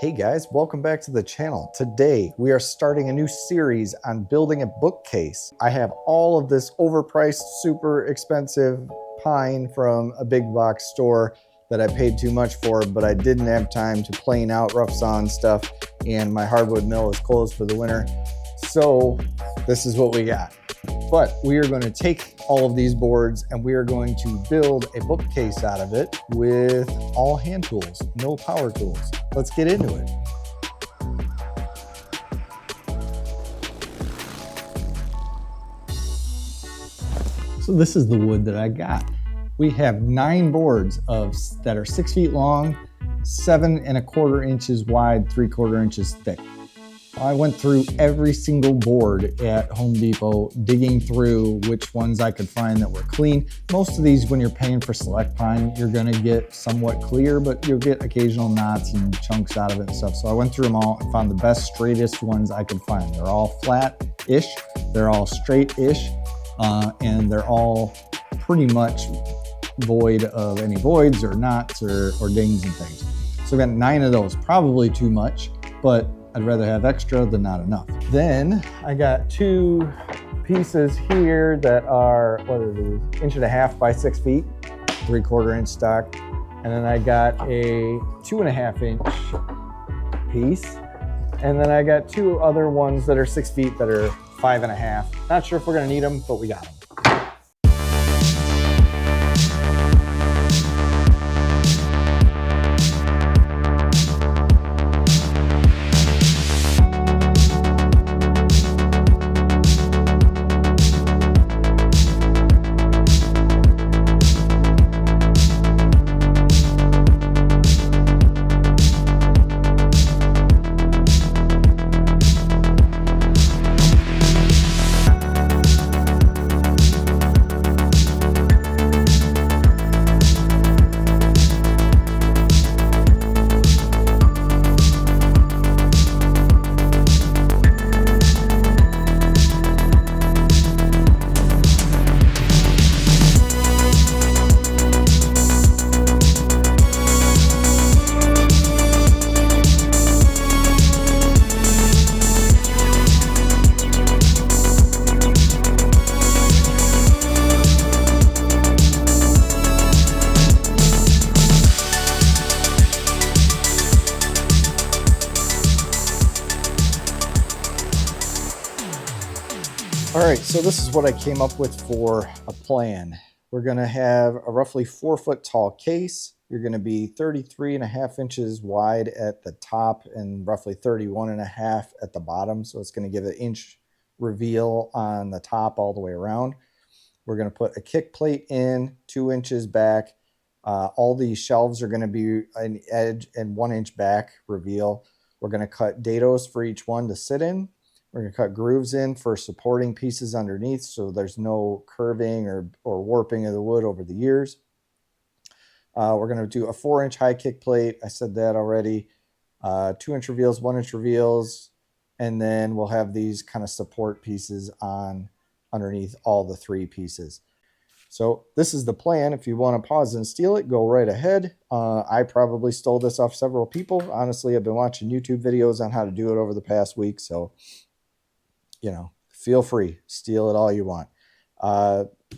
Hey guys, welcome back to the channel. Today we are starting a new series on building a bookcase. I have all of this overpriced, super expensive pine from a big box store that I paid too much for, but I didn't have time to plane out rough sawn stuff, and my hardwood mill is closed for the winter. So this is what we got. But we are going to take all of these boards and we are going to build a bookcase out of it with all hand tools, no power tools. Let's get into it. So this is the wood that I got. We have 9 boards that are 6 feet long, 7 1/4 inches wide, 3/4 inches thick. I went through every single board at Home Depot, digging through which ones I could find that were clean. Most of these, when you're paying for select pine, you're gonna get somewhat clear, but you'll get occasional knots and chunks out of it and stuff. So I went through them all and found the best, straightest ones I could find. They're all flat-ish, they're all straight-ish, and they're all pretty much void of any voids or knots or dings and things. So I got 9 of those, probably too much, but I'd rather have extra than not enough. Then I got 2 pieces here that are, what are these? 1.5 by 6 feet, 3/4 inch stock. And then I got a 2.5 inch piece. And then I got 2 other ones that are 6 feet that are 5.5. Not sure if we're gonna need them, but we got them. All right, so this is what I came up with for a plan. We're gonna have a roughly 4 foot tall case. You're gonna be 33.5 inches wide at the top and roughly 31.5 at the bottom. So it's gonna give an inch reveal on the top all the way around. We're gonna put a kick plate in 2 inches back. All these shelves are gonna be an edge and 1 inch back reveal. We're gonna cut dados for each one to sit in. We're gonna cut grooves in for supporting pieces underneath so there's no curving or warping of the wood over the years. We're gonna do a 4 inch high kick plate. I said that already. 2 inch reveals, 1 inch reveals, and then we'll have these kind of support pieces on underneath all the 3 pieces. So this is the plan. If you wanna pause and steal it, go right ahead. I probably stole this off several people. Honestly, I've been watching YouTube videos on how to do it over the past week, so you know, feel free, steal it all you want.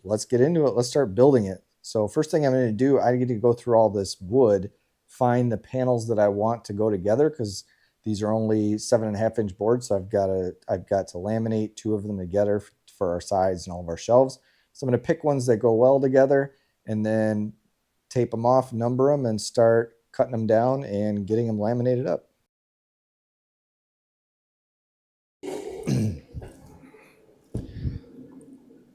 Let's get into it. Let's start building it. So first thing I'm going to do, I get to go through all this wood, find the panels that I want to go together, because these are only 7.5 inch boards. So I've got to laminate 2 of them together for our sides and all of our shelves. So I'm going to pick ones that go well together and then tape them off, number them, and start cutting them down and getting them laminated up.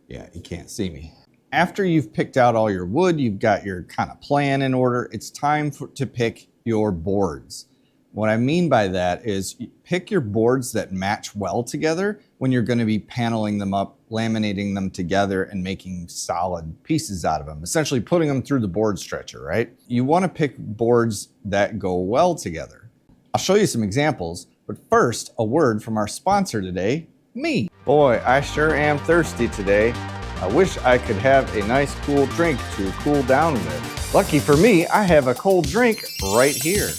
Yeah, you can't see me. After you've picked out all your wood, you've got your kind of plan in order, it's time to pick your boards. What I mean by that is pick your boards that match well together when you're going to be paneling them up, laminating them together, and making solid pieces out of them, essentially putting them through the board stretcher, right? You want to pick boards that go well together. I'll show you some examples, but first, a word from our sponsor today, me. Boy, I sure am thirsty today. I wish I could have a nice cool drink to cool down with. Lucky for me, I have a cold drink right here.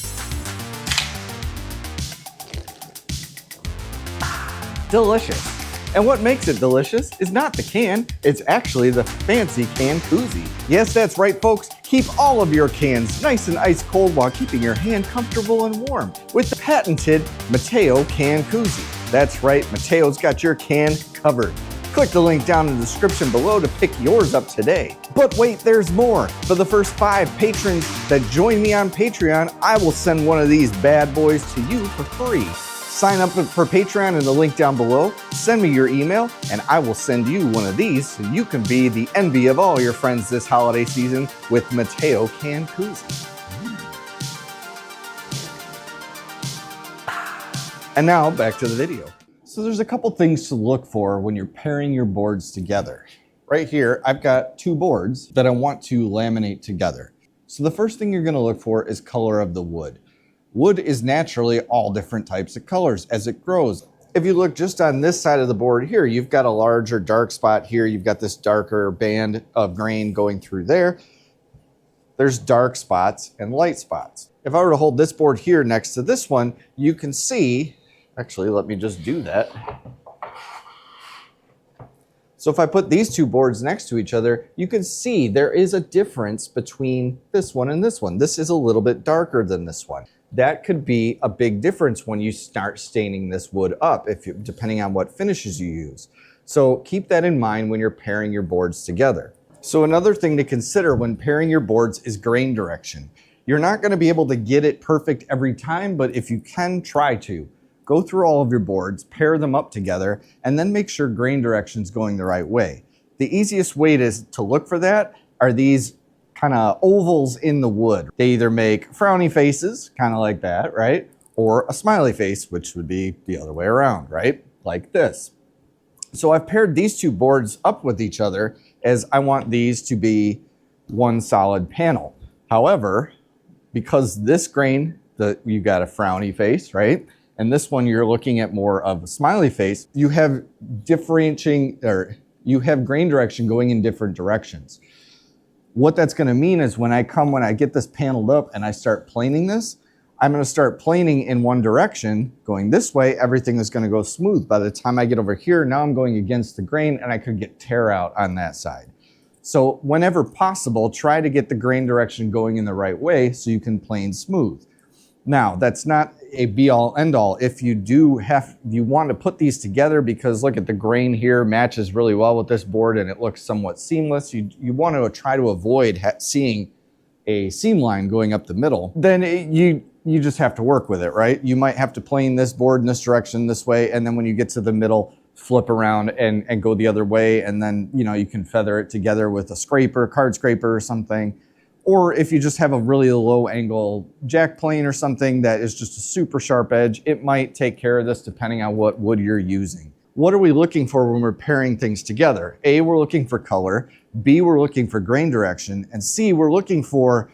delicious. And what makes it delicious is not the can, it's actually the fancy can koozie. Yes, that's right, folks. Keep all of your cans nice and ice cold while keeping your hand comfortable and warm with the patented Matao can koozie. That's right, Matao's got your can covered. Click the link down in the description below to pick yours up today. But wait, there's more. For the first 5 patrons that join me on Patreon, I will send one of these bad boys to you for free. Sign up for Patreon in the link down below, send me your email, and I will send you one of these so you can be the envy of all your friends this holiday season with Matao Can Koozie. And now back to the video. So there's a couple things to look for when you're pairing your boards together. Right here, I've got 2 boards that I want to laminate together. So the first thing you're gonna look for is color of the wood. Wood is naturally all different types of colors as it grows. If you look just on this side of the board here, you've got a larger dark spot here. You've got this darker band of grain going through there. There's dark spots and light spots. If I were to hold this board here next to this one, you can see, actually, let me just do that. So if I put these 2 boards next to each other, you can see there is a difference between this one and this one. This is a little bit darker than this one. That could be a big difference when you start staining this wood up, depending on what finishes you use. So keep that in mind when you're pairing your boards together. So another thing to consider when pairing your boards is grain direction. You're not going to be able to get it perfect every time, but if you can, try to. Go through all of your boards, pair them up together, and then make sure grain direction's going the right way. The easiest way to look for that are these kind of ovals in the wood. They either make frowny faces, kind of like that, right? Or a smiley face, which would be the other way around, right? Like this. So I've paired these 2 boards up with each other as I want these to be one solid panel. However, because this grain, you got a frowny face, right? And this one you're looking at more of a smiley face, you have grain direction going in different directions. What that's going to mean is when I get this paneled up and I start planing this, I'm going to start planing in one direction, going this way, everything is going to go smooth. By the time I get over here, now I'm going against the grain and I could get tear out on that side. So whenever possible, try to get the grain direction going in the right way so you can plane smooth. Now, that's not a be-all, end-all. If you want to put these together because look at the grain here matches really well with this board and it looks somewhat seamless, you want to try to avoid seeing a seam line going up the middle, then you just have to work with it, right? You might have to plane this board in this direction this way, and then when you get to the middle, flip around and go the other way, and then you can feather it together with a scraper, card scraper or something. Or if you just have a really low angle jack plane or something that is just a super sharp edge, it might take care of this depending on what wood you're using. What are we looking for when we're pairing things together? A, we're looking for color. B, we're looking for grain direction. And C, we're looking for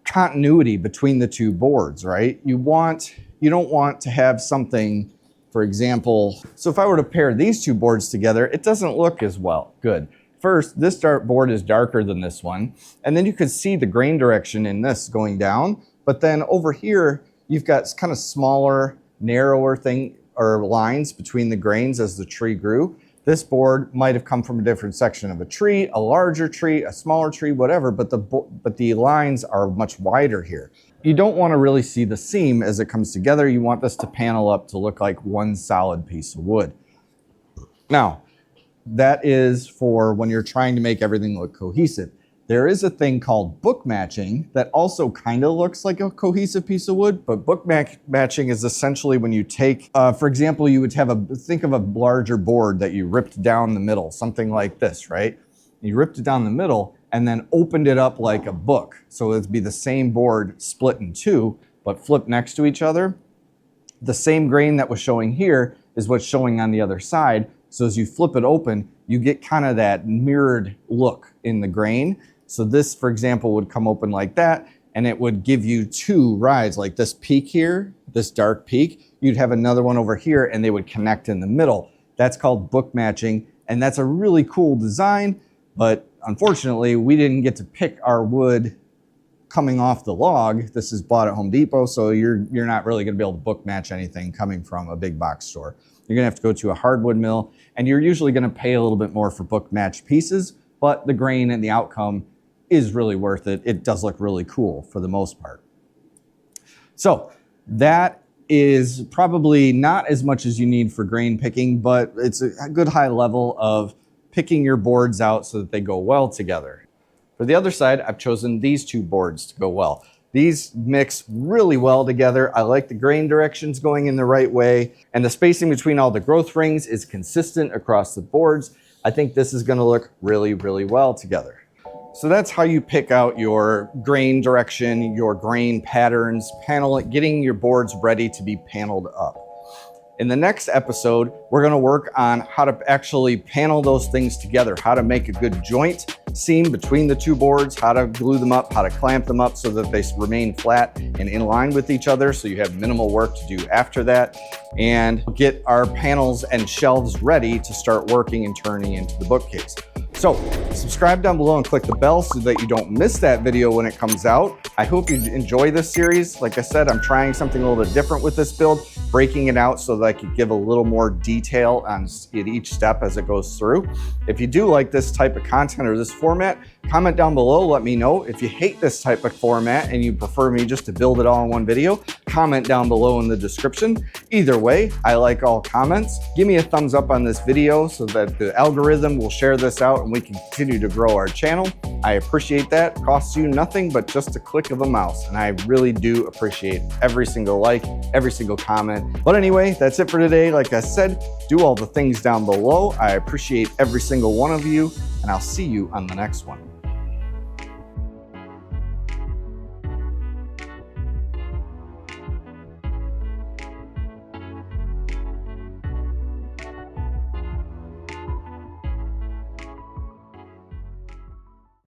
continuity between the 2 boards, right? You don't want to have something, for example, so if I were to pair these 2 boards together, it doesn't look as good. First, this board is darker than this one, and then you can see the grain direction in this going down, but then over here, you've got kind of smaller, narrower lines between the grains as the tree grew. This board might have come from a different section of a tree, a larger tree, a smaller tree, whatever, but the lines are much wider here. You don't want to really see the seam as it comes together. You want this to panel up to look like one solid piece of wood. Now, that is for when you're trying to make everything look cohesive. There is a thing called book matching that also kind of looks like a cohesive piece of wood, but book matching is essentially when you take, for example, you would think of a larger board that you ripped down the middle, something like this, right? You ripped it down the middle and then opened it up like a book. So it'd be the same board split in 2, but flipped next to each other. The same grain that was showing here is what's showing on the other side. So as you flip it open, you get kind of that mirrored look in the grain. So this, for example, would come open like that, and it would give you 2 rides, like this peak here, this dark peak. You'd have another one over here, and they would connect in the middle. That's called book matching, and that's a really cool design, but unfortunately, we didn't get to pick our wood coming off the log. This is bought at Home Depot, so you're not really gonna be able to book match anything coming from a big box store. You're gonna have to go to a hardwood mill, and you're usually gonna pay a little bit more for book match pieces, but the grain and the outcome is really worth it. It does look really cool for the most part. So that is probably not as much as you need for grain picking, but it's a good high level of picking your boards out so that they go well together. For the other side, I've chosen these two boards to go well. These mix really well together. I like the grain directions going in the right way, and the spacing between all the growth rings is consistent across the boards. I think this is gonna look really, really well together. So that's how you pick out your grain direction, your grain patterns, getting your boards ready to be paneled up. In the next episode, we're gonna work on how to actually panel those things together, how to make a good joint seam between the two boards, how to glue them up, how to clamp them up so that they remain flat and in line with each other so you have minimal work to do after that, and get our panels and shelves ready to start working and turning into the bookcase. So subscribe down below and click the bell so that you don't miss that video when it comes out. I hope you enjoy this series. Like I said, I'm trying something a little bit different with this build, breaking it out so that I could give a little more detail on each step as it goes through. If you do like this type of content or this format, comment down below, let me know. If you hate this type of format and you prefer me just to build it all in one video, comment down below in the description. Either way, I like all comments. Give me a thumbs up on this video so that the algorithm will share this out and we can continue to grow our channel. I appreciate that. It costs you nothing but just a click of a mouse, and I really do appreciate every single like, every single comment. But anyway, that's it for today. Like I said, do all the things down below. I appreciate every single one of you, and I'll see you on the next one.